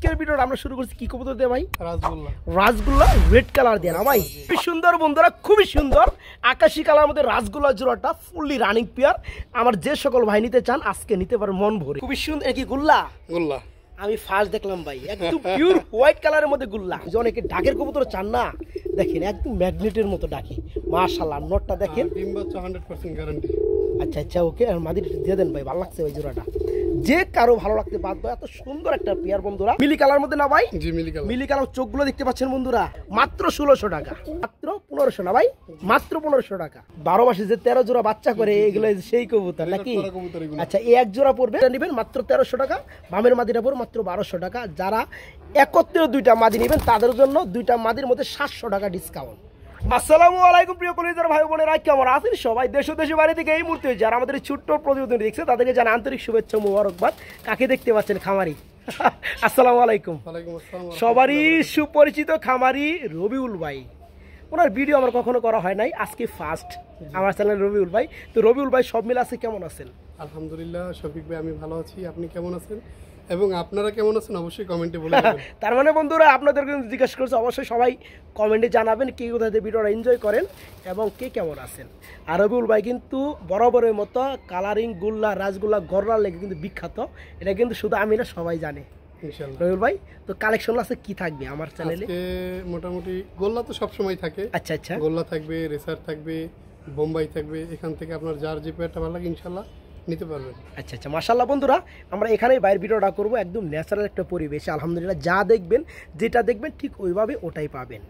আজকের ভিডিওটা আমরা শুরু করছি কি কবুতর দিয়ে ভাই? রাজগোল্লা। রাজগোল্লা রেড কালার দিয়ে না ভাই? খুবই সুন্দর বন্ধুরা, খুবই সুন্দর আকাশি কালার মধ্যে রাজগোল্লা জোড়াটা ফুললি রানিং পেয়ার। আমার যে সকল ভাই নিতে চান আজকে নিতে পারেন মন ভরে। খুবই সুন্দর। কি গুল্লা? গোল্লা আমি ফার্স্ট দেখলাম ভাই, একদম পিওর হোয়াইট কালারের মধ্যে গুল্লা। যে অনেকে ডাকের কবুতর চান না, দেখেন একদম ম্যাগনেটের মতো ডাকে। মাশাআল্লাহ, নটটা দেখেন, ডিম বাচ্চা 100% গ্যারান্টি। আচ্ছা আচ্ছা, ওকে। আর মাদির দিয়ে দেন ভাই, ভালো লাগছে ওই জোড়াটা। যে কারো ভালো লাগতে বাধ্য, এত সুন্দর একটা পেয়ার বন্ধুরা। মিলি কালার মধ্যে না ভাই? জি মিলি কালার। মিলি কালার চোখগুলো দেখতে পাচ্ছেন বন্ধুরা, মাত্র 1600 টাকা, মাত্র 1500 না ভাই, মাত্র 1500 টাকা। 12 মাসে যে 13 জোড়া বাচ্চা করে এগুলো সেই কবুতর নাকি? আচ্ছা, এই এক জোড়া পড়বে, নেবেন মাত্র 1300 টাকা। বামের মাদিটা পড়বে মাত্র 1200 টাকা। যারা একত্রে দুইটা মাদি নেবেন তাদের জন্য দুইটা মাদির মধ্যে 700 টাকা ডিসকাউন্ট। আসসালামু আলাইকুম প্রিয় কলিজার ভাই বোনেরা, কেমন আছেন সবাই? দেশ ও দেশের বাইরে থেকে এই মুহূর্তে যারা আমাদের ছোট্ট প্রতিবেদন দেখছে তাদেরকে জানা আন্তরিক শুভেচ্ছা মোবারকবাদ। কাকে দেখতে পাচ্ছেন? খামারি। আসসালামু আলাইকুম। সবারই সুপরিচিত খামারি রবিউল ভাই। ওনার ভিডিও আমার কখনো করা হয় নাই, আজকে ফার্স্ট আমার চ্যানেল রবিউল ভাই। তো রবিউল ভাই সব মিলে আছে, কেমন আছেন? আলহামদুলিল্লাহ শফিক ভাই, আমি ভালো আছি। আপনি কেমন আছেন এবং আপনারা কেমন আছেন অবশ্যই কমেন্টে বলে দেবেন। তার মানে বন্ধুরা আপনাদেরকে জিজ্ঞাসা করছে, অবশ্যই সবাই কমেন্টে জানাবেন কে কোথায় ভিডিওটা এনজয় করেন এবং কে কেমন আছেন। আর রবিউল ভাই কিন্তু বরাবরের মতো কালারিং গুল্লা রাজগোল্লা গররার লেগে কিন্তু বিখ্যাত। এটা কিন্তু শুধু আমি না, সবাই জানে। ইনশাআল্লাহ রবিউল ভাই, তো কালেকশন আছে কি থাকবে আমার চ্যানেলে? আজকে মোটামুটি গোল্লা তো সব সময় থাকে। আচ্ছা আচ্ছা, গোল্লা থাকবে, রেসার থাকবে, বোম্বাই থাকবে। এখান থেকে আপনার যার যে পেয়ারটা ভালো লাগে ইনশাআল্লাহ নিতে পারবেন। আচ্ছা আচ্ছা, মাশাআল্লাহ বন্ধুরা, আমরা এখানেই বাইরের ভিডিওটা করবো একদম ন্যাচারাল একটা পরিবেশে। আলহামদুলিল্লাহ, যা দেখবেন যেটা দেখবেন ঠিক ওইভাবে ওটাই পাবেন।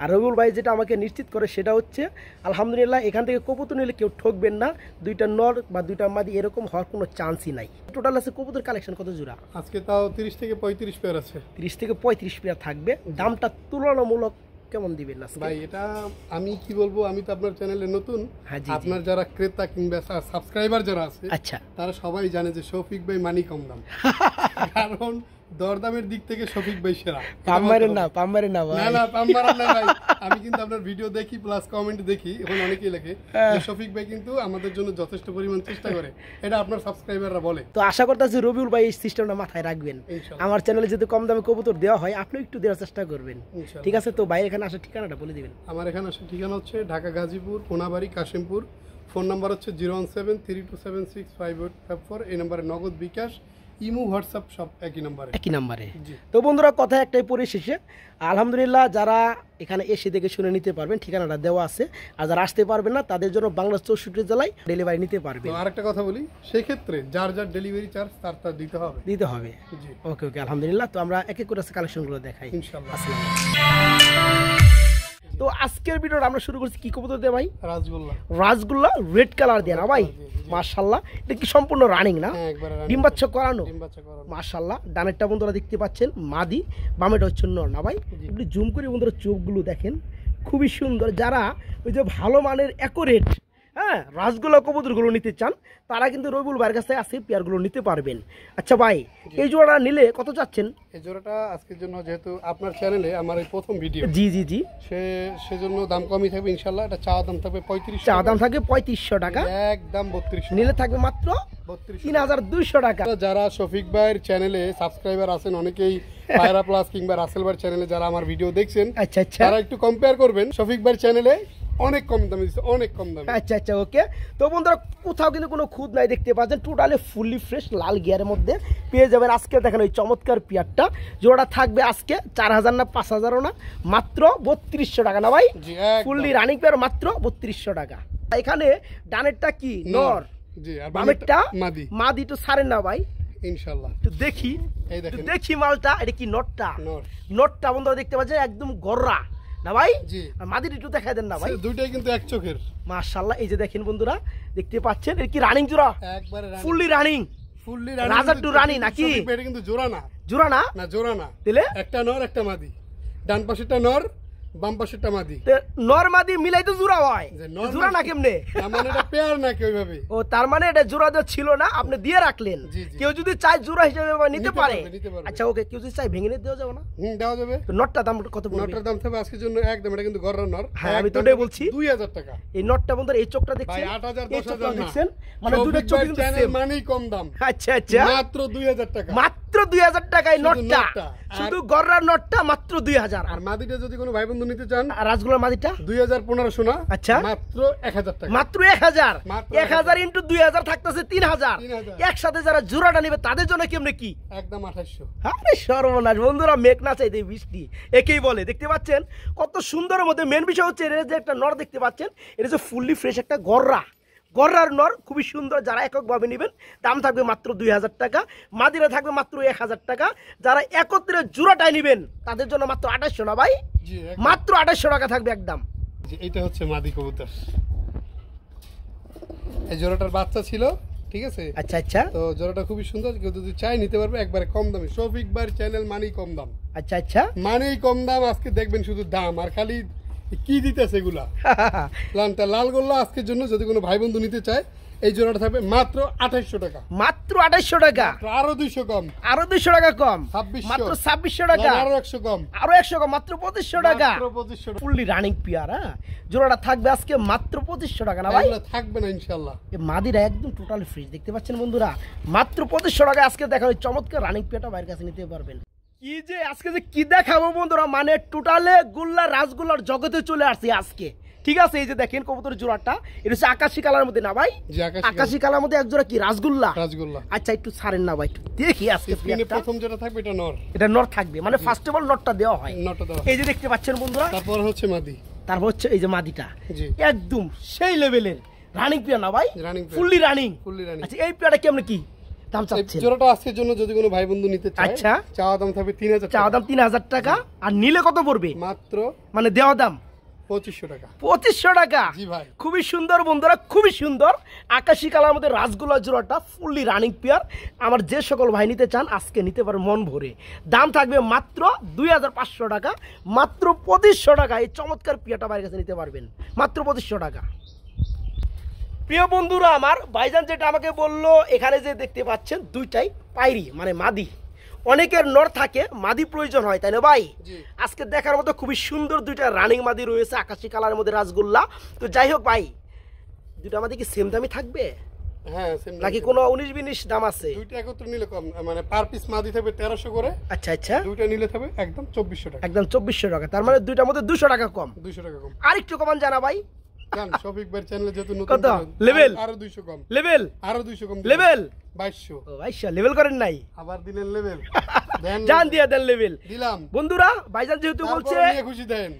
আর রবিউল ভাই যেটা আমাকে নিশ্চিত করে সেটা হচ্ছে আলহামদুলিল্লাহ এখান থেকে কবুতর নিলে কেউ ঠকবেন না। দুইটা নর বা দুইটা মাদি এরকম হওয়ার কোনো চান্সই নাই। টোটাল আছে কবুতর কালেকশন কত জোড়া? আজকে তাও 30 থেকে 35 পেয়ার আছে। 30 থেকে 35 পেয়ার থাকবে। দামটা তুলনামূলক কেমন দিবেন না ভাই? এটা আমি কি বলবো, আমি তো আপনার চ্যানেলে নতুন। আপনার যারা ক্রেতা কিংবা সাবস্ক্রাইবার যারা আছে, আচ্ছা, তারা সবাই জানে যে শফিক ভাই মানি কম দাম। কারণ দরদামের দিক থেকে শফিক ভাই সেরা। পাম্মারের না, পাম্মারের না ভাই। না না, পাম্মারের না ভাই। আমি কিন্তু আপনার ভিডিও দেখি প্লাস কমেন্ট দেখি, এখন অনেকেই লেখে যে শফিক ভাই কিন্তু আমাদের জন্য যথেষ্ট পরিমাণ চেষ্টা করে। এটা আপনার সাবস্ক্রাইবাররা বলে। তো আশা করতেছি রবিউল ভাই এই সিস্টেমটা মাথায় রাখবেন। আমার চ্যানেলে যদি কম দামে কবুতর দেওয়া হয় আপনি একটু দেওয়ার চেষ্টা করবেন, ঠিক আছে? তো ভাই এখানে আসার ঠিকানাটা বলে দিবেন। আমার এখানে আসার ঠিকানা হচ্ছে ঢাকা গাজীপুর, কোনাবাড়ি, কাশিমপুর। ফোন নাম্বার হচ্ছে 01732765854। এই নম্বরে নগদ, বিকাশ, ইমো, হোয়াটসঅ্যাপ সব একই নাম্বারে। তো বন্ধুরা, কথা একটাই পরিশেষে আলহামদুলিল্লাহ যারা এখানে এসে দেখে শুনে নিতে পারবেন, ঠিকানাটা দেওয়া আছে। আর যারা আসতে পারবেন না তাদের জন্য বাংলাদেশ 64 জেলায় ডেলিভারি নিতে পারবে। আর একটা কথা বলি, সেই ক্ষেত্রে যার যার ডেলিভারি চার্জ তার দিতে হবে। ওকে ওকে, আলহামদুলিল্লাহ। তো আমরা এক এক করে কালেকশনগুলো দেখাই ইনশাআল্লাহ। তো আজকের ভিডিওটা আমরা শুরু করছি কি কবুতর দিয়ে ভাই? রাজগোল্লা রেড কালার দিয়ে না ভাই? মাশাআল্লাহ, এটা কি সম্পূর্ণ রানিং না? ডিম বাচ্চা করানো, মাশাআল্লাহ। ডানেরটা বন্ধুরা দেখতে পাচ্ছেন মাদি, বামেটা হচ্ছে নর না ভাই? একটু জুম করে বন্ধুরা চোখগুলো দেখেন, খুবই সুন্দর। যারা ওই যে ভালো মানের অ্যাকুরেট রাজগোল্লা কবুতরগুলো নিতে চান তারা কিন্তু রবিউল ভাইয়ের কাছে আছে, পেয়ারগুলো নিতে পারবেন। আচ্ছা ভাই, এই জোড়াটা নিলে কত চাচ্ছেন? এই জোড়াটা আজকের জন্য যেহেতু আপনার চ্যানেলে আমার এই প্রথম ভিডিও, জি সেজন্য দাম কমই থাকবে ইনশাআল্লাহ। এটা চা দাম থাকবে 3500। চা দাম থাকবে 3500 টাকা, একদম 3200। নিলে থাকবে মাত্র 3200 টাকা। যারা শফিক ভাইয়ের চ্যানেলে সাবস্ক্রাইবার আছেন, অনেকেই পায়রা প্লাস কিংবা রাসেল ভাইয়ের চ্যানেলে যারা আমার ভিডিও দেখছেন, আচ্ছা আচ্ছা, তারা একটু কম্পেয়ার করবেন। শফিক ভাইয়ের চ্যানেলে অনেক কম দামে দিচ্ছে, অনেক কম দামে। আচ্ছা আচ্ছা, ওকে। তো বন্ধুরা, কোথাও কিন্তু কোনো খুদ নাই, দেখতে পাচ্ছেন টোটালি ফুললি ফ্রেশ লাল গিয়ারের মধ্যে পেয়ে যাবেন। আজকে দেখেন ওই চমৎকার পেয়ারটা, জোড়া থাকবে আজকে 4000 না 5000 না, মাত্র 3200 টাকা না ভাই? ফুললি রানিং পেয়ার মাত্র 3200 টাকা। এখানে ডানেরটা কি নর, বামেরটা মাদি। তো সারেন না ভাই ইনশাআল্লাহ? তো দেখি মালটা, এটা কি নটটা? নটটা বন্ধুরা দেখতে পাচ্ছেন একদম গররা না ভাই? আর মাদির একটু দেখাই দেন না ভাই? দুইটাই কিন্তু এক চোখের, মাশাআল্লাহ। এই যে দেখেন বন্ধুরা দেখতে পাচ্ছেন, এটা কি রানিং জোড়া? একবারে ফুললি রানিং রাজা টু রানী নাকি? এটা কিন্তু জোড়া না, জোড়া না। তাহলে একটা নর একটা মাদি, ডান পাশেরটা নর, বাম পাশেরটা মাদি। নর মাদি মিলাই তো জোড়া হয়, জোড়া না কেমনে? মানে এটা পেয়ার না কি ওইভাবে? ও, তার মানে এটা জোড়া ছিল না, আপনি দিয়ে রাখলেন। কেউ যদি চাই জোড়া হিসেবে নিতে পারে। আচ্ছা ওকে, কেউ যদি চাই ভেঙে নিতে দেওয়া যাবে না? দেওয়া যাবে। তো নটটা দাম কত পড়বে? নটটার দাম থাকবে আজকের জন্য একদম, এটা কিন্তু গররার নর। হ্যাঁ, আমি তো ওটাই বলছি, 2000 টাকা। এই নটটা বন্ধুরা, এই চোখটা দেখছেন, 8000 10000 দেখছেন, মানে দুটো চোখ কিন্তু সেম, মানেই কম দাম। আচ্ছা আচ্ছা, মাত্র 2000 টাকা, মাত্র 2000 টাকায় নটটা। শুধু গররার নটটা মাত্র 2000। আর মাদিটা যদি কোনো ভাই বন্ধু নিতে চান, আর রাজগুলোর মাদিটা 2015 না, আচ্ছা মাত্র 1000 টাকা। মাত্র 1000। 1000 ইনটু 2000 থাকতেছে 3000। 3000 একসাথে যারা জোড়াটা নেবে তাদের জন্য কেমনে কি একদম 2800। আরে সর্বনাশ বন্ধুরা, মেঘ না চাইতে বৃষ্টি একেই বলে। দেখতে পাচ্ছেন কত সুন্দরের মধ্যে। মেন বিষয় হচ্ছে এর যে একটা নর দেখতে পাচ্ছেন, এটা হচ্ছে ফুললি ফ্রেশ একটা গররার নর, খুবই সুন্দর। যারা এককভাবে নেবেন দাম থাকবে মাত্র 2000 টাকা, মাদিরা থাকবে মাত্র 1000 টাকা। যারা একত্রে জোড়াটাই নেবেন তাদের জন্য মাত্র 2800 না ভাই, জি মাত্র 2800 টাকা থাকবে একদম। এটা হচ্ছে মাদি কবুতর, এই জোড়াটার বাচ্চা ছিল, ঠিক আছে। আচ্ছা আচ্ছা, তো জোড়াটা খুবই সুন্দর, কেউ যদি চাই নিতে পারবে একবারে কম দামে। শফিক ভাই চ্যানেল মানেই কম দাম। আচ্ছা আচ্ছা, মানেই কম দাম। আজকে দেখবেন শুধু দাম আর খালি কি দিতেছে এগুলা। লাল গোল্লা আজকের জন্য যদি কোনো ভাই বন্ধু নিতে চায়, এই জোড়াটা থাকবে মাত্র 2800 টাকা। মাত্র 2800 টাকা, আরো 200 কম, আরো 200 টাকা কম, 2600, মাত্র 2600 টাকা, আরো 100 কম, আরো 100 কম, মাত্র 2500 টাকা। মাত্র 2500 টাকা। Fully running peer. জোড়াটা থাকবে আজকে মাত্র 2500 টাকা না ভাই? এগুলা থাকবে না ইনশাআল্লাহ। এই মাদিরা একদম টোটালি ফ্রেশ, দেখতে পাচ্ছেন বন্ধুরা, মাত্র 2500 টাকা আজকে দেখা হয়। চমৎকার রানিং পিয়ারটা বাইরের কাছে নিতে পারবেন। কি যে আজকে যে কি দেখাবো বন্ধুরা, মানে টোটালে গুল্লা রাজগুল্লার জগতে চলে আসছে আজকে, ঠিক আছে। এই যে দেখেন কবুতরের জোড়াটা, এটা হচ্ছে আকাশি কালার মধ্যে না ভাই? জি, আকাশি কালার মধ্যে এক জোড়া কি রাজগুল্লা। রাজগোল্লা। আচ্ছা একটু ছাড়েন না ভাই, একটু দেখি আজকে স্ক্রিনে প্রথম যেটা থাকবে এটা নর। এটা নর থাকবে, মানে ফার্স্ট অফ অল নরটা দেওয়া হয়। নরটা দেওয়া। এই যে দেখতে পাচ্ছেন বন্ধুরা, তারপর হচ্ছে মাদি, তারপর হচ্ছে এই যে মাদিটা, জি একদম সেই লেভেলের রানিং পিয়া না ভাই? Running fully running. Fully running. আচ্ছা এই পিয়াটা কেমন কি দাম এই চাচ্ছেন? জোড়াটা আজকের জন্য যদি কোনো ভাই বন্ধু নিতে চায়, আচ্ছা। চাওয়া দাম থাকবে 3000 চাওয়া টাকা। দাম 3000 টাকা, আর নিলে কত পড়বে? মাত্র মানে দেওয়া দাম 2500 টাকা। 2500 টাকা। জি ভাই। খুবই সুন্দর বন্ধুরা, খুবই সুন্দর আকাশি কালার মধ্যে রাসগোল্লা জোড়াটা ফুললি রানিং পেয়ার। আমার যে সকল ভাই নিতে চান আজকে নিতে পারেন মন ভরে। দাম থাকবে মাত্র 2500 টাকা, মাত্র 2500 টাকা। এই চমৎকার পেয়ারটা বাইরের কাছে নিতে পারবেন মাত্র 2500 টাকা। প্রিয় বন্ধুরা আমার, ভাইজান যেটা আমাকে বললো, এখানে যে দেখতে পাচ্ছেন দুইটাই পাইরি মানে মাদি। অনেকের নর থাকে, মাদি প্রয়োজন হয়, তাই না ভাই? আজকে দেখার মতো খুবই সুন্দর দুইটা রানিং মাদি রয়েছে আকাশি কালারের মধ্যে রাসগোল্লা। তো যাই হোক ভাই, দুইটা মাদি কি সেম দামই থাকবে হ্যাঁ সেম, নাকি কোনো 19-20 দাম আছে? দুইটা একত্রে নিলে কম, মানে পার পিস মাদি থাকবে 1300 করে। আচ্ছা আচ্ছা, দুইটা নিলে থাকবে একদম 2400 টাকা। একদম 2400 টাকা। তার মানে দুইটার মধ্যে 200 টাকা কম। 200 টাকা কম। আরেকটু কমান জানা ভাই? জান শফিক ভাই চ্যানেলে যেহেতু নতুন, কত লেভেল? আরো 200 কম। লেভেল? আরো 200 কম। লেভেল 2200। ও ভাইশা লেভেল করেন নাই? আবার দিলেন লেভেল। দেন জান দিয়ে দেন লেভেল। দিলাম। বন্ধুরা ভাইজান যেহেতু বলছে, নিয়ে খুশি দেন।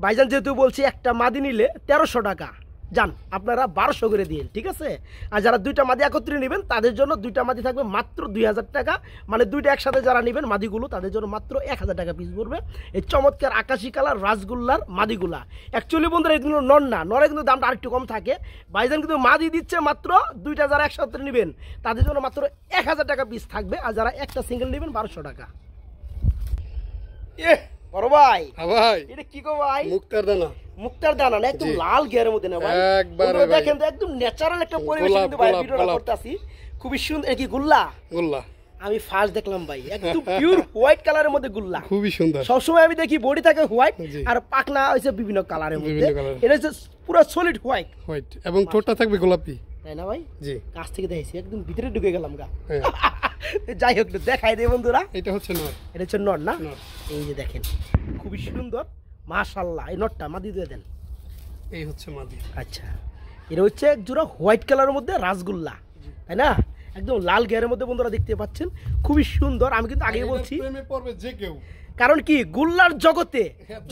ভাইজান যেহেতু বলছে একটা মাদি নিলে 1300 টাকা, যান আপনারা 1200 করে দিন, ঠিক আছে। আর যারা দুইটা মাদি একত্রে নেবেন তাদের জন্য দুইটা মাদি থাকবে মাত্র 2000 টাকা। মানে দুইটা একসাথে যারা নেবেন মাদিগুলো তাদের জন্য মাত্র 1000 টাকা পিস পড়বে এই চমৎকার আকাশি কালার রাসগোল্লার মাদিগুলা। অ্যাকচুয়ালি বন্ধুরা এগুলো নর না, নরে কিন্তু দামটা আরেকটু কম থাকে। ভাইজান কিন্তু মাদি দিচ্ছে মাত্র দুইটা, যারা একসাথে নেবেন তাদের জন্য মাত্র 1000 টাকা পিস থাকবে। আর যারা একটা সিঙ্গেল নেবেন 1200 টাকা। বড় ভাই, ভাই এটা কি গো ভাই? মুক্তার দানা। মুক্তার দানা না, একদম লাল গিয়ারের মধ্যে না ভাই? একবারে বন্ধুরা দেখেন তো, একদম ন্যাচারাল একটা পরিবেশে কিন্তু ভাই ভিডিওটা করতেছি। খুবই সুন্দর। কি গুল্লা? গুল্লা আমি ফার্স্ট দেখলাম ভাই, একদম পিওর হোয়াইট কালারের মধ্যে গুল্লা। খুবই সুন্দর। সবসময় আমি দেখি বডি থাকে হোয়াইট আর পাখনা হইছে বিভিন্ন কালারের মধ্যে। এটা হচ্ছে পুরো সলিড হোয়াইট হোয়াইট এবং ঠোঁটটা থাকবে গোলাপি, তাই না ভাই? জি। কাছ থেকে দেখেছি, একদম ভিতরে ঢুকে গেলাম গা। যাই হোক দেখাই দে বন্ধুরা, এটা হচ্ছে নর। এটা হচ্ছে নর না? নর। এই যে দেখেন খুবই সুন্দর মাশাআল্লাহ। এই নরটা মাদি দিয়ে দেন। এই হচ্ছে মাদি। আচ্ছা, এটা হচ্ছে এক জোড়া হোয়াইট কালারের মধ্যে রাসগোল্লা, তাই না? একদম লাল গিয়ারের মধ্যে বন্ধুরা দেখতে পাচ্ছেন, খুবই সুন্দর। আমি কিন্তু আগেই বলছি, প্রেমে পড়বে যে কেউ। কারণ কি গুল্লার জগতে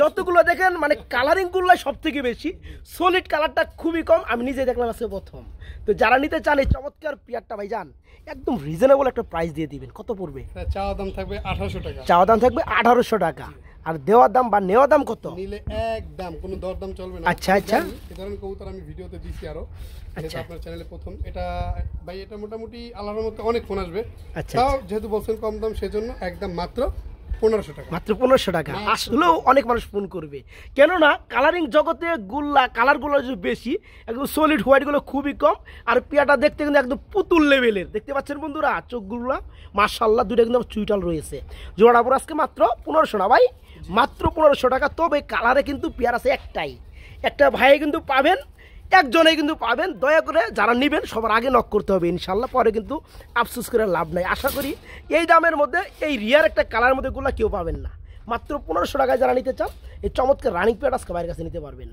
যতগুলো দেখেন মানে কালারিং গুল্লা সব থেকে বেশি, সলিড কালারটা খুবই কম। আমি নিজে দেখলাম আজকে প্রথম। তো যারা নিতে চান এই চমৎকার পেয়ারটা ভাইজান একদম রিজনেবল একটা প্রাইস দিয়ে দিবেন। কত পড়বে? চাওয়া দাম থাকবে 1800 টাকা। চাওয়া দাম থাকবে 1800 টাকা। আর দেওয়ার দাম বা নেওয়ার দাম কত? নিলে একদম কোনো দরদাম চলবে না। আচ্ছা আচ্ছা, এই ধরনের কবুতর আমি ভিডিওতে দিছি আরো, এটা আপনার চ্যানেলে প্রথম। এটা ভাই এটা মোটামুটি আল্লাহর মধ্যে অনেক ফোন আসবে। আচ্ছা, তাও যেহেতু বলছেন কম দাম সেজন্য একদম মাত্র 1500 টাকা। মাত্র 1500 টাকা। আসলেও অনেক মানুষ ফোন করবে, কেননা কালারিং জগতে গুল্লা কালারগুলো বেশি, একদম সলিড হোয়াইটগুলো খুবই কম। আর পেয়াটা দেখতে কিন্তু একদম পুতুল লেভেলের, দেখতে পাচ্ছেন বন্ধুরা চোখগুলো মাশাআল্লাহ, দুটো কিন্তু চুইটাল রয়েছে। জোড়া পর আজকে মাত্র 1500 না ভাই, মাত্র 1500 টাকা। তবে কালারে কিন্তু পেয়ার আছে একটাই, একটা ভাই কিন্তু পাবেন একজনেই কিন্তু পাবেন। দয়া করে যারা নেবেন সবার আগে নক করতে হবে ইনশাল্লাহ, পরে কিন্তু আফসোস করে লাভ নাই। আশা করি এই দামের মধ্যে এই রিয়ার একটা কালার মধ্যে গুলো কেউ পাবেন না। মাত্র 1500 টাকায় যারা নিতে চান এই চমৎকার রানিং পেয়ার আজকে ভাইয়ের কাছে নিতে পারবেন।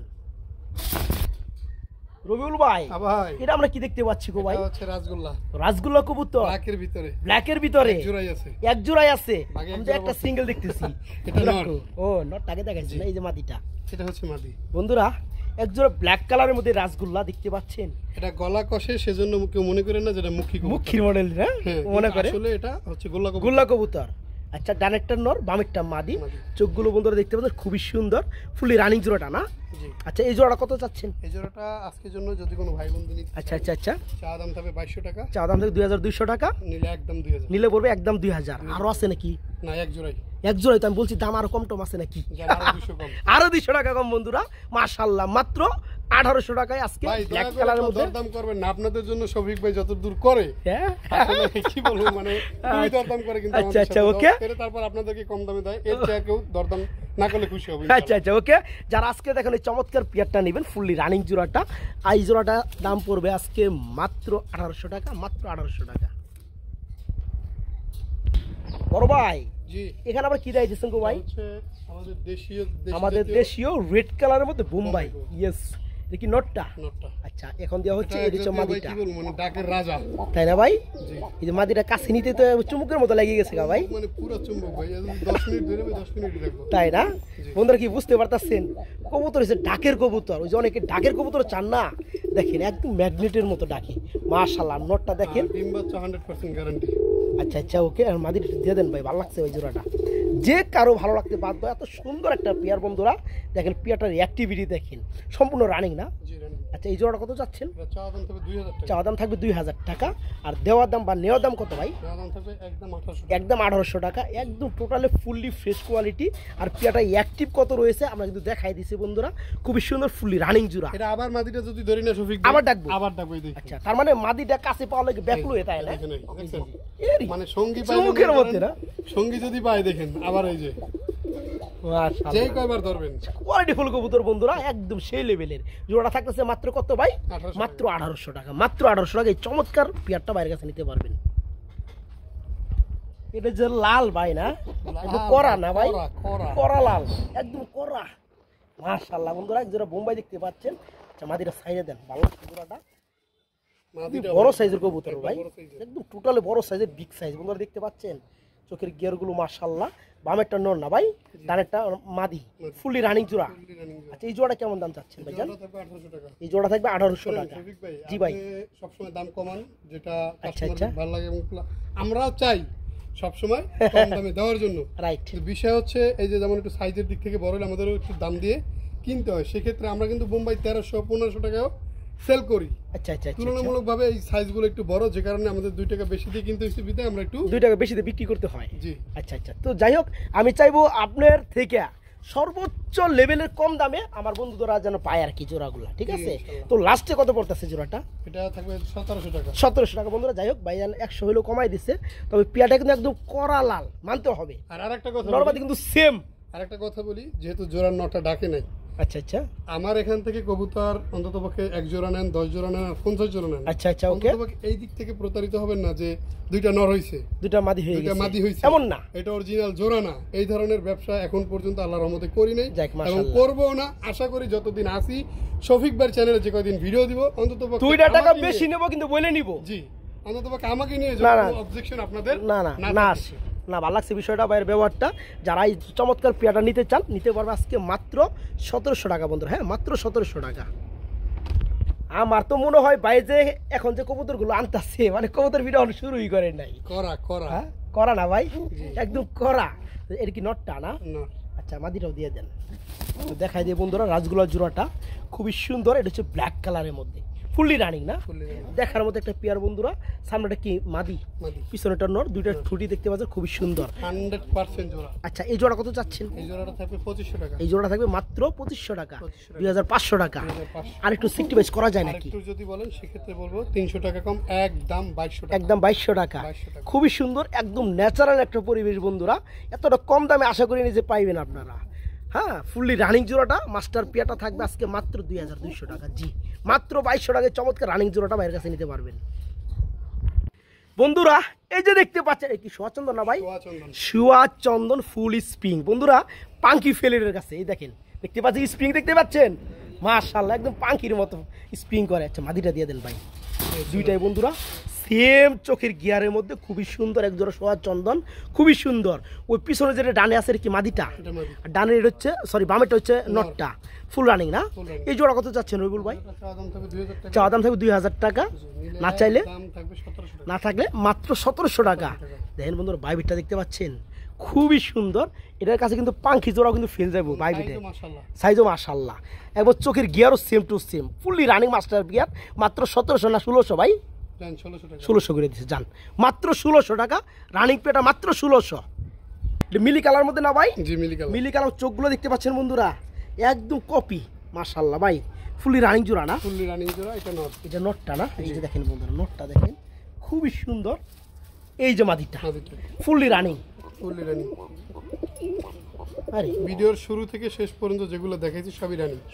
রবিউল ভাই, ভাই এটা আমরা কি দেখতে পাচ্ছি গো ভাই? হচ্ছে রাসগোল্লা। রাসগোল্লা কবুতর ব্ল্যাকের ভিতরে, ব্ল্যাকের ভিতরে জোড়াই আছে, এক জোড়াই আছে। বাকি এক আমি তো জোড়া একটা সিঙ্গেল দেখতেছি। এটা নর। ও নটটাকে দেখাচ্ছি না, এই যে মাদিটা। এটা হচ্ছে মাদি। বন্ধুরা এক জোড়া ব্ল্যাক কালারের মধ্যে রাসগোল্লা দেখতে পাচ্ছেন। এটা গলা কষে, সেজন্য কেউ মনে করে না যেটা মুখী কবুতর। মুখির মডেল না মনে করে, আসলে এটা হচ্ছে গোল্লা কবুতর। গোল্লা কবুতর। আচ্ছা, ডানেরটা নর, বামেরটা মাদি। চোখগুলো বন্ধুরা দেখতে পাচ্ছেন খুবই সুন্দর, ফুলি রানিং জোড়াটা না? জি। আচ্ছা, এই জোড়াটা কত চাচ্ছেন? এই জোড়াটা আজকের জন্য যদি কোনো ভাই বন্ধু নিতে, আচ্ছা আচ্ছা আচ্ছা, চা দাম থাকবে 2200 টাকা, চা দাম থেকে 2200 টাকা, নিলে একদম 2000, নিলে পড়বে একদম 2000। আরো আছে নাকি? না এক জোড়াই। এক জোড়াই তো আমি বলছি, দাম আরো কম টম আছে নাকি? আরো 200 কম। আরো 200 টাকা কম বন্ধুরা, মাশাআল্লাহ। মাত্র 1800 টাকায় আজকে ভাই ব্ল্যাক দয়া করে কালারের মধ্যে। দরদাম করবেন না, আপনাদের জন্য শফিক ভাই যতদূর করে, হ্যাঁ আসলে কি বলবো, মানে খুবই দরদাম করে কিন্তু আচ্ছা, আমাদের আচ্ছা, সাথে ওকে। করে তারপর আপনাদেরকে কম দামে দেয়। এর চেয়ে কেউ দরদাম না করলে খুশি হবে। আচ্ছা আচ্ছা, ওকে। যারা আজকে দেখেন এই চমৎকার পেয়ারটা নেবেন ফুললি রানিং জোড়াটা, এই জোড়াটা দাম পড়বে আজকে মাত্র 1800 টাকা, মাত্র 1800 টাকা। বড় ভাই, জি, এখানে আবার কি দেয় দিচ্ছেন গো ভাই? হচ্ছে আমাদের দেশীয় রেড কালারের মধ্যে বোম্বাই। ইয়েস, দেখি নটটা। নটটা। আচ্ছা, এখন দেওয়া হচ্ছে এই হচ্ছে মাদিটা, কি বলবো, মানে ডাকের রাজা। তাই না ভাই? জি। এই যে মাদিটা কাছে নিতে তো চুমুকের মতো লেগে গেছে গা ভাই, মানে পুরো চুম্বক ভাই, 10 মিনিট ধরে 10 মিনিট দেখবো। তাই না? বন্ধুরা কি বুঝতে পারতেছেন? কবুতর হচ্ছে ডাকের কবুতর। ওই যে অনেকে ডাকের কবুতর চান না, দেখেন একদম ম্যাগনেটের মতো ডাকে। মাশাআল্লাহ, নটটা দেখেন। ডিম বাচ্চা 100% গ্যারান্টি। আচ্ছা আচ্ছা, ওকে। আর মাদিটা দিয়ে দেন ভাই, ভালো লাগছে ওই জোড়াটা। যে কারো ভালো লাগতে বাধ্য, এত সুন্দর একটা পেয়ার বন্ধুরা। দেখেন পেয়ারটার অ্যাক্টিভিটি দেখেন, সম্পূর্ণ রানিং না? জি রানি। আচ্ছা, এই জোড়াটা কত যাচ্ছেন? এটা চা দাম থাকবে 2000 টাকা। চাওয়া দাম থাকবে 2000 টাকা, আর দেওয়ার দাম বা নেওয়ার দাম কত ভাই? চা দাম থাকবে একদম 1800 টাকা। একদম 1800 টাকা, একদম টোটালি ফুললি ফ্রেশ কোয়ালিটি। আর পেয়ারটা অ্যাক্টিভ কত রয়েছে আমরা কিন্তু দেখাই দিছি বন্ধুরা, খুবই সুন্দর ফুললি রানিং জোড়া। এটা আবার মাদিটা যদি ধরি না শফিক ভাই, আবার ডাকবো? আবার ডাকবো, এই দেখুন। আচ্ছা, তার মানে মাদিটা কাছে পাওয়া লাগে ব্যাকুল হয়ে, তাই না? দেখেন এই, দেখছেন? এরই মানে সঙ্গী পাই, চুমুকের মধ্যে না? সঙ্গী যদি পায় দেখেন, আবার এই যে যেই কয়বার ধরবেন। কোয়ালিটি ফুল কবুতর বন্ধুরা, একদম সেই লেভেলের। জোড়া থাকতেছে মাত্র কত ভাই? 1800 মাত্র 1800 টাকা, মাত্র 1800 টাকা এই চমৎকার পেয়ারটা বাইরের কাছে নিতে পারবেন। এটা যে লাল ভাই না, একদম করা না ভাই, করা লাল, একদম করা। মাশাআল্লাহ বন্ধুরা, এক জোড়া বোম্বাই দেখতে পাচ্ছেন। আচ্ছা, মাদিটা সাইজে দেন, ভালো জোড়াটা। মাদিটা বড় সাইজের কবুতর ভাই, বড় size এর। একদম টোটালি বড় সাইজের, বিগ সাইজ বন্ধুরা দেখতে পাচ্ছেন। চোখের গিয়ারগুলো মাশাআল্লাহ। বামেরটা নর না ভাই, ডানেরটা মাদি, ফুললি রানিং জোড়া। আচ্ছা, এই জোড়াটা কেমন দাম চাচ্ছেন ভাই জান? জোড়া থাকবে 1800 টাকা। এই জোড়া থাকবে 1800 টাকা। শফিক ভাই, জি ভাই। আপনি সবসময় দাম কমান, যেটা আচ্ছা, কাস্টমার আচ্ছা। ভালো লাগে এবং আমরাও চাই সবসময় কম দামে দেওয়ার জন্য। রাইট। কিন্তু বিষয় হচ্ছে এই যে যেমন একটু সাইজের দিক থেকে বড় হলে আমাদেরও একটু দাম দিয়ে কিনতে হয়। সেক্ষেত্রে আমরা কিন্তু বোম্বাই 1300-1500 টাকাও সেল করি। আচ্ছা আচ্ছা আচ্ছা, তুলনামূলকভাবে এই সাইজগুলো একটু বড়, যে কারণে আমাদের 2 টাকা বেশি দিয়ে কিনতে হচ্ছে, বিধায় আমরা একটু 2 টাকা বেশি দিয়ে বিক্রি করতে হয়। জি। আচ্ছা আচ্ছা, তো যাই হোক, আমি চাইবো আপনার থেকে সর্বোচ্চ লেভেলের কম দামে আমার বন্ধুরা যেন পায় আর কি জোড়াগুলা, ঠিক আছে? তো লাস্টে কত পড়তেছে জোড়াটা? এটা থাকবে 1700 টাকা। 1700 টাকা বন্ধুরা। যাই হোক, ভাইজান 100 হলেও কমাই দিচ্ছে, তবে পেয়ারটা কিন্তু একদম কড়া লাল, মানতে হবে। আর আরেকটা কথা নরমাদি কিন্তু সেম। আরেকটা কথা বলি, যেহেতু জোড়ার নটা ডাকে নাই, আচ্ছা আচ্ছা আমার এখান থেকে কবুতর অন্ততপক্ষে 1 জোড়া নেন, 10 জোড়া নেন, আর 50 জোড়া নেন, আচ্ছা আচ্ছা, ওকে। অন্ততপক্ষে এই দিক থেকে প্রতারিত হবেন না যে 2টা নর হইছে, 2টা মাদি হয়ে 2টা মাদি গেছে, হইছে, এমন না। এটা অরিজিনাল জোড়া না। এই ধরনের ব্যবসা এখন পর্যন্ত আল্লাহর রহমতে করি নাই যাক, এবং মাশাআল্লাহ। করবো না। আশা করি যতদিন আসি শফিক ভাইয়ের চ্যানেলে যে কয়দিন ভিডিও দিব, অন্ততপক্ষে 2টা টাকা আমাকে বেশি নিয়ে- নেব কিন্তু বলে নিব। জি, অন্ততপক্ষে আমাকে নিয়ে না, যদি না। কোনো অবজেকশন আপনাদের না না না থাকে। আসে না, ভালো লাগছে বিষয়টা, ভাইয়ের ব্যবহারটা। যারা এই চমৎকার পেয়ারটা নিতে চান নিতে পারবে আজকে মাত্র 1700 টাকা বন্ধুরা। হ্যাঁ, মাত্র 1700 টাকা। আমার তো মনে হয় ভাই যে এখন যে কবুতরগুলো আনতেছে, মানে কবুতর ভিডিও শুরুই করেন নাই। করা করা হ্যাঁ, করা না ভাই, একদম করা। এর কি নটটা না? না, আচ্ছা, মাদিটাও দিয়ে দেন। তো দেখাই দিয়ে বন্ধুরা, রাজগোলা জোড়াটা খুবই সুন্দর। এটা হচ্ছে ব্ল্যাক কালারের মধ্যে, ফুললি রানিং না? fully running। দেখার মতো একটা পেয়ার বন্ধুরা। সামনেটা কি মাদি, মাদি। পিছনেটা নর, 2টা ঠুটি দেখতে পাচ্ছেন, খুবই সুন্দর। 100% জোড়া। আচ্ছা, এই জোড়া কত চাচ্ছেন? এই জোড়াটা থাকবে 2500 টাকা। এই জোড়া থাকবে মাত্র 2500 টাকা, 2500 টাকা। 2500 টাকা। 2500। আর একটু সিক্টিভাইজ করা যায় নাকি? আরেকটু যদি বলেন সেক্ষেত্রে বলবো 300 টাকা কম, একদম 2200 টাকা। একদম 2200 টাকা। 2200 টাকা। খুবই সুন্দর, একদম ন্যাচারাল একটা পরিবেশ বন্ধুরা। এতটা কম দামে আশা করি যে পাইবেন আপনারা। হ্যাঁ ফুললি রানিং জোড়াটা মাস্টার পিয়াটা থাকবে আজকে মাত্র 2200 টাকা। জি মাত্র 2200 টাকায় চমৎকার রানিং জোড়াটা ভাইয়ের কাছে নিতে পারবেন। বন্ধুরা এই যে দেখতে পাচ্ছেন কি সোয়া চন্দন না ভাই, সোয়া চন্দন ফুল স্প্রিং বন্ধুরা পাঙ্কি ফেলের কাছে। এই দেখেন দেখতে পাচ্ছেন স্প্রিং দেখতে পাচ্ছেন, মাশাআল্লাহ একদম পাঙ্কির মতো স্প্রিং করে। আচ্ছা মাদিটা দিয়ে দেন ভাই, দুইটাই বন্ধুরা সেম চোখের গিয়ারের মধ্যে খুবই সুন্দর এক জোড়া সোয়া চন্দন, খুবই সুন্দর। ওই পিছনে যেটা ডানে আছে কি মাদিটা, ডানের হচ্ছে সরি বামেটা হচ্ছে নটটা, ফুল রানিং না। এই জোড়া কত চাচ্ছেন রবিউল ভাই? চাওয়া দাম থাকবে 2000 টাকা, না চাইলে না থাকলে মাত্র 1700 টাকা। দেখেন বন্ধুরা বাইবিটটা দেখতে পাচ্ছেন খুবই সুন্দর। এটার কাছে কিন্তু পাঙ্খি জোড়াও কিন্তু ফেল যাবো বাইবিটে, সাইজও মাশাআল্লাহ একবার চোখের গিয়ারও same to same fully running master gear. মাত্র 1700 না 1600 ভাই? 1600 করে দিচ্ছে যান, মাত্র 1600 টাকা রানিং পেটা মাত্র 1600। মিলি কালার মধ্যে না ভাই? মিলি কালার চোখগুলো দেখতে পাচ্ছেন বন্ধুরা একদম কপি মাশাআল্লাহ ভাই, ফুললি রানিং জোড়া না? ফুললি রানিং জোড়া। এটা নটটা না? এই যে দেখেন বন্ধুরা নটটা দেখেন খুবই সুন্দর। এই যে মাদিটা ফুললি রানিং। আরে ভিডিওর শুরু থেকে শেষ পর্যন্ত যেগুলো দেখাইছি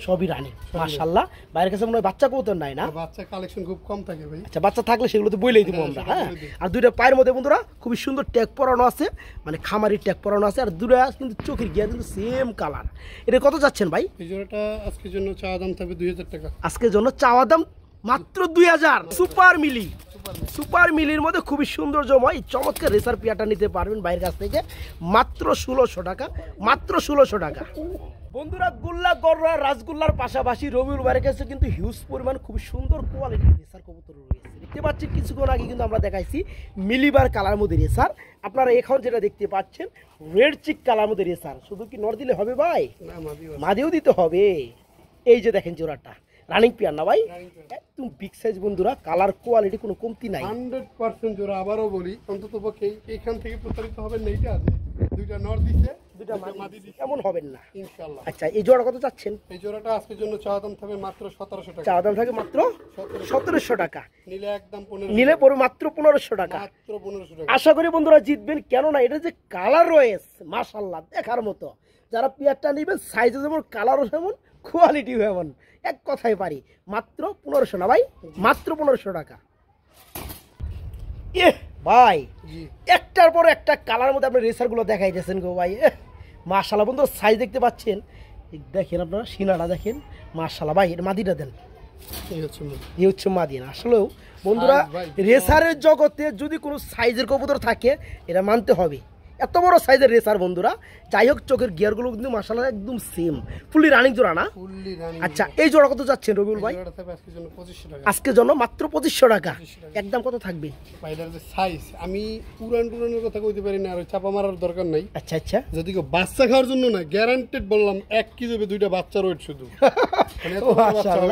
সবই রানিং মাশাআল্লাহ। বাইরের কাছে মনে হয় বাচ্চা কবুতর নাই না? বাচ্চা কালেকশন খুব কম থাকে ভাই। আচ্ছা বাচ্চা থাকলে সেগুলো তো বইলেই দিব আমরা। হ্যাঁ আর দুইটা পায়ের মধ্যে বন্ধুরা খুবই সুন্দর ট্যাগ পরানো আছে, মানে খামারি ট্যাগ পরানো আছে। আর দুটো কিন্তু চোখের গিয়া কিন্তু সেম কালার। এটা কত যাচ্ছেন ভাই? এই জোড়াটা আজকের জন্য চাওয়া দাম থাকবে 2000 টাকা। আজকের জন্য চাওয়া দাম মাত্র 2000। সুপার মিলি, সুপার মিলির মধ্যে খুবই সুন্দর জময় চমৎকার রেসার পিয়াটা নিতে পারবেন বাইরের কাছ থেকে মাত্র 1600 টাকা, মাত্র 1600 টাকা। বন্ধুরা গুল্লা গররা রাসগোল্লার পাশাপাশি রবিউল ভাইয়ের কাছে কিন্তু হিউজ পরিমাণ খুব সুন্দর কোয়ালিটির রেসার কবুতর রয়েছে। দেখতে পাচ্ছি কিছুক্ষণ আগে কিন্তু আমরা দেখাইছি মিলিবার কালার মধ্যে রেসার, আপনারা এখন যেটা দেখতে পাচ্ছেন রেড চিক কালার মধ্যে রেসার। শুধু কি নর দিলে হবে ভাই? মাদিও দিতে হবে। এই যে দেখেন জোড়াটা রানিং পিয়ার না ভাই, একদম বিগ সাইজ বন্ধুরা, কালার কোয়ালিটি কোনো কমতি নাই 100% জোড়া। আবারও বলি অন্তত পক্ষে এইখান থেকে প্রতারিত হবেন না। এইটা আছে দুইটা নর দিছে দুইটা মাদি দিছে এমন হবেন না ইনশাআল্লাহ। আচ্ছা এই জোড়া কত চাচ্ছেন? এই জোড়াটা আজকের জন্য চাওয়া দাম থাকবে মাত্র 1700 টাকা। চাওয়া দাম থাকে মাত্র 1700 টাকা, নিলে একদম 1500, নিলে পড়বে মাত্র 1500 টাকা। মাত্র 1500 টাকা। আশা করি বন্ধুরা জিতবেন, কেননা এটা যে কালার রয়েছে মাশাআল্লাহ দেখার মতো। যারা পিয়ারটা নেবেন সাইজও যেমন কালারও যেমন কোয়ালিটিও যেমন, এক কথাই পারি মাত্র 1500 না ভাই, মাত্র 1500 টাকা। এ ভাই একটার পর একটা কালার মধ্যে আপনি রেসারগুলো দেখাইতেছেন গো ভাই, মাশাআল্লাহ বন্ধু সাইজ দেখতে পাচ্ছেন, দেখেন আপনারা সিনাটা দেখেন মাশাআল্লাহ ভাই। এটা মাদিটা দেন, এই হচ্ছে মাদি না। আসলেও বন্ধুরা রেসারের জগতে যদি কোনো সাইজের কবুতর থাকে এটা মানতে হবে, এত বড় সাইজের রেসার বন্ধুরা। যাই হোক চোখের গিয়ারগুলো কিন্তু মাশাআল্লাহ একদম সেম ফুললি রানিং জোড়া না? আচ্ছা এই জোড়া কত যাচ্ছেন রবিউল ভাই? আজকের জন্য মাত্র 2500 টাকা। একদম কত থাকবে? সাইজ আমি পুরানের কথা কইতে পারি না, আর চাপা মারার দরকার নাই। আচ্ছা আচ্ছা যদি কেউ বাচ্চা খাওয়ার জন্য না, গ্যারান্টেড বললাম 1 কেজি হবে দুইটা বাচ্চার ওয়েট শুধু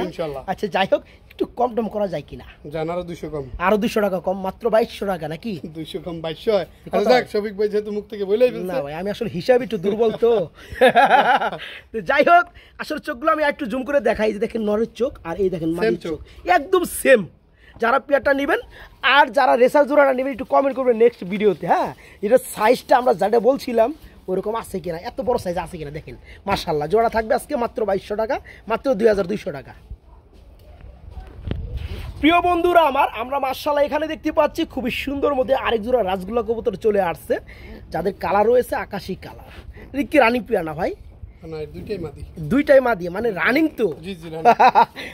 ইনশাআল্লাহ। আচ্ছা যাই হোক একটু কম টম করা যায় কিনা? জান আরো 200 কম, আরো 200 টাকা কম, মাত্র 2200 টাকা নাকি? 200 কম 2200 হয়। যাক শফিক ভাই যেহেতু মুখ থেকে বলেই ফেলছে। না ভাই আমি আসলে হিসাব একটু দুর্বল তো যাই হোক আসলে চোখগুলো আমি একটু জুম করে দেখাই। যে দেখেন নরের চোখ আর এই দেখেন মাদির চোখ একদম সেম। যারা পেয়ারটা নেবেন আর যারা রেসার জোড়াটা নেবেন একটু কমেন্ট করবেন নেক্সট ভিডিওতে। হ্যাঁ এটা সাইজটা আমরা যেটা বলছিলাম ওরকম আছে কিনা, এত বড় সাইজ আছে কিনা দেখেন মাশাআল্লাহ। জোড়া থাকবে আজকে মাত্র 2200 টাকা, মাত্র 2200 টাকা। প্রিয় বন্ধুরা আমার, আমরা মাশাআল্লাহ এখানে দেখতে পাচ্ছি খুবই সুন্দর মধ্যে আরেক জোড়া রাসগোল্লা কবুতর চলে আসছে, যাদের কালার রয়েছে আকাশি কালার। এটা কি রানিং পেয়ার না ভাই? দুইটাই মাদি মানে রানিং তো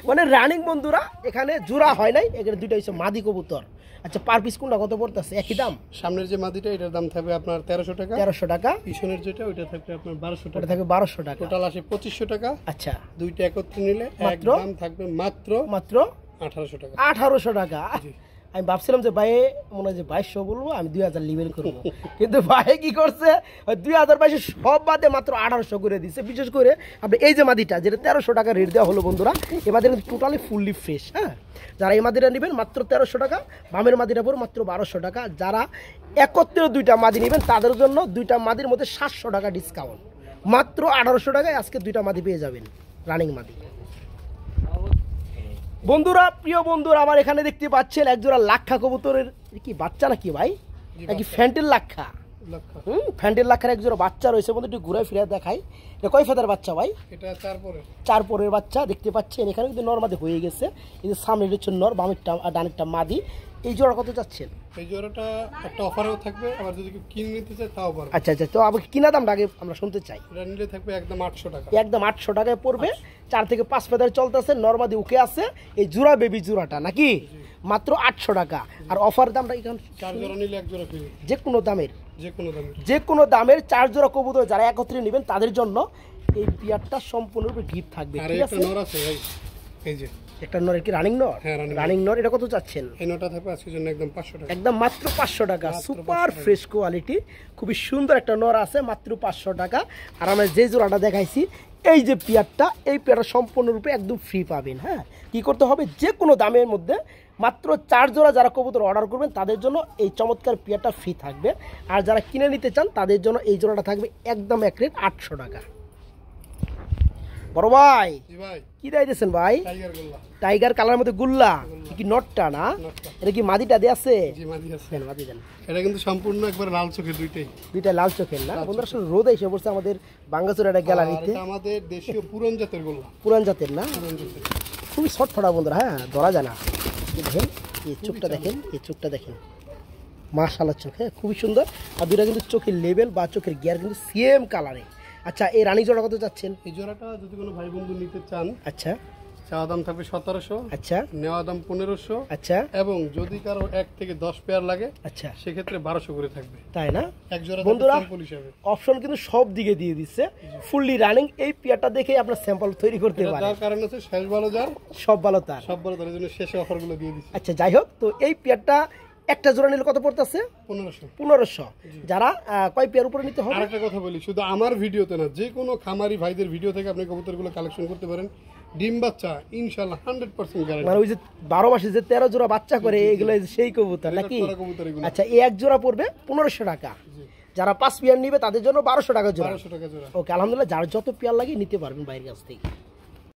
মানে রানিং বন্ধুরা, এখানে জোড়া হয় নাই, এখানে দুইটা হচ্ছে মাদি কবুতর। আচ্ছা পার পিস কোনটা কত পড়তেছে? একই দাম? সামনের যে মাদিটা এটার দাম থাকবে আপনার 1300 টাকা। 1300 টাকা। পিছনের যেটা ওইটা থাকবে আপনার 1200 টাকা। ওটা থাকবে 1200 টাকা। টোটাল আসে 2500 টাকা। আচ্ছা দুইটা একত্রে নিলে মাত্র দাম থাকবে মাত্র 1800 টাকা। 1800 টাকা। আমি ভাবছিলাম যে ভাই মনে হয় যে 2200 বলবো, আমি 2000 লিভেন করবো, কিন্তু ভাই কি করছে 2022 সব বাদে মাত্র 1800 করে দিচ্ছে। বিশেষ করে আপনি এই যে মাদিটা যেটা 1300 টাকা রেট দেওয়া হলো বন্ধুরা, এ মাদিটা কিন্তু টোটালি ফুললি ফ্রেশ। হ্যাঁ যারা এই মাদিটা নেবেন মাত্র 1300 টাকা, বামের মাদিটা পড়বে মাত্র 1200 টাকা। যারা একত্রে দুইটা মাদি নেবেন তাদের জন্য দুইটা মাদির মধ্যে 700 টাকা ডিসকাউন্ট, মাত্র 1800 টাকায় আজকে দুইটা মাদি পেয়ে যাবেন রানিং মাদি। বন্ধুরা প্রিয় বন্ধুরা আমার এখানে দেখতে পাচ্ছেন একজোড়া লাক্ষা কবুতরের কি বাচ্চা নাকি ভাই, নাকি ফ্যান্টেল লাক্ষা? লক্ষ্য। ফ্যান্ডেল লাখার এক জোড়া বাচ্চা রয়েছে, বন্ধু একটু ঘুরে ফিরে দেখাই। এটা কয় ফেদার বাচ্চা ভাই? এটা 4 পরে। 4 পরের বাচ্চা দেখতে পাচ্ছেন। এখানে কিন্তু নর মাদি হয়ে গেছে। এই যে সামনের হচ্ছে নর, বামেরটা আর ডানেরটা মাদি। এই জোড়া কত যাচ্ছেন? এই জোড়াটা একটা অফারও থাকবে, আবার যদি কেউ কিনে নিতে চায় তাও পারবে। আচ্ছা আচ্ছা, তো আমাকে কিনা দামটা আগে আমরা শুনতে চাই। এটা নিলে থাকবে একদম 800 টাকা। একদম 800 টাকায় পড়বে। 4 থেকে 5 ফেদার চলতেছে, নরমাদি উকে আছে। এই জোড়া বেবি জোড়াটা নাকি মাত্র 800 টাকা। আর অফার দামটা এখানে 4 জোড়া নিলে 1 জোড়া ফ্রি, যে কোনো দামের, যে কোনো দামে। যে কোনো দামের 4 জোড়া কবুতর যারা একত্রে নেবেন তাদের জন্য এই পিয়ারটা সম্পূর্ণরূপে গিফট থাকবে। আর ঠিক একটা আছে, নর আছে ভাই, এই যে একটা নর কি রানিং নর? হ্যাঁ, running রানিং নর। এটা কত চাচ্ছেন? এই নরটা থাকবে আজকের জন্য একদম 500 টাকা। একদম মাত্র 500 টাকা। মাত্র সুপার 500 ফ্রেশ কোয়ালিটি, খুবই সুন্দর একটা নর আছে, মাত্র 500 টাকা। আর আমরা যে জোড়াটা দেখাইছি, এই যে পিয়ারটা, এই পিয়ারটা সম্পূর্ণরূপে একদম ফ্রি পাবেন। হ্যাঁ, কি করতে হবে? যে কোনো দামের মধ্যে মাত্র 4 জোড়া যারা কবুতর অর্ডার করবেন তাদের জন্য এই চমৎকার পিয়ারটা ফ্রি থাকবে। আর যারা কিনে নিতে চান তাদের জন্য এই জোড়াটা থাকবে একদম এক রেট 800 টাকা। বড় ভাই জি ভাই, কি দিয়েছেন ভাই? টাইগার গোল্লা। টাইগার কালার মধ্যে গুল্লা, কি নটটা না? নটটা। এটা কি মাদিটা দিয়ে আছে? জি মাদি আছে। দেন মাদি দেন। এটা কিন্তু সম্পূর্ণ একবার লাল চোখের দুইটাই। দুইটা লাল চোখের না বন্ধুরা, আসলে রোদ এসে পড়ছে আমাদের বাঙ্গাচুর একটা আর গ্যালারিতে। এটা আমাদের দেশীয় পুরান জাতের গোল্লা। পুরান জাতের না, পুরান জাতের। খুবই ছটফটা বন্ধুরা। হ্যাঁ, ধরা যায় না। এই দেখেন, এই চোখটা দেখেন, এই চোখটা দেখেন, মাশাআল্লাহ চোখ। হ্যাঁ, খুবই সুন্দর। আর দুইটা কিন্তু চোখের লেভেল বা চোখের গিয়ার কিন্তু সেম কালারে। আচ্ছা, এই রানী জোড়া কত চাচ্ছেন? এই জোড়াটা যদি কোনো ভাই বন্ধু নিতে চান, আচ্ছা চাওয়া দাম থাকবে 1700, আচ্ছা নেওয়া দাম 1500, আচ্ছা এবং যদি কারো 1 থেকে 10 পেয়ার লাগে আচ্ছা, সেক্ষেত্রে 1200 করে থাকবে। তাই না এক জোড়া বন্ধুরা? স্যাম্পল হিসাবে। অপশন কিন্তু সব দিকে দিয়ে দিচ্ছে, ফুললি রানিং। এই পেয়ারটা দেখে আপনার স্যাম্পল তৈরি করতে এটা পারেন। যার কারণ আছে শেষ ভালো যার সব ভালো তার। সব ভালো তার জন্য শেষে অফারগুলো দিয়ে দিচ্ছি। আচ্ছা, যাই হোক, তো এই পেয়ারটা একটা জোড়া নিলে কত পড়তেছে? 1500। 1500। যারা কয় পেয়ার উপরে নিতে হবে? আরেকটা কথা বলি, শুধু আমার ভিডিওতে না, যে কোনো খামারি ভাইদের ভিডিও থেকে আপনি কবুতরগুলো কালেকশন করতে পারেন। ডিম বাচ্চা ইনশাআল্লাহ 100% গ্যারান্টি। মানে ওই যে 12 মাসে যে 13 জোড়া বাচ্চা করে, এগুলো সেই কবুতর নাকি? কবুতর এগুলো আচ্ছা, এই এক জোড়া পড়বে 1500 টাকা। যারা 5 পেয়ার নিবে তাদের জন্য 1200 টাকা জোড়া। 1200 টাকা জোড়া। ওকে, আলহামদুলিল্লাহ, যার যত পেয়ার লাগে নিতে পারবেন বাইরের কাছ থেকে।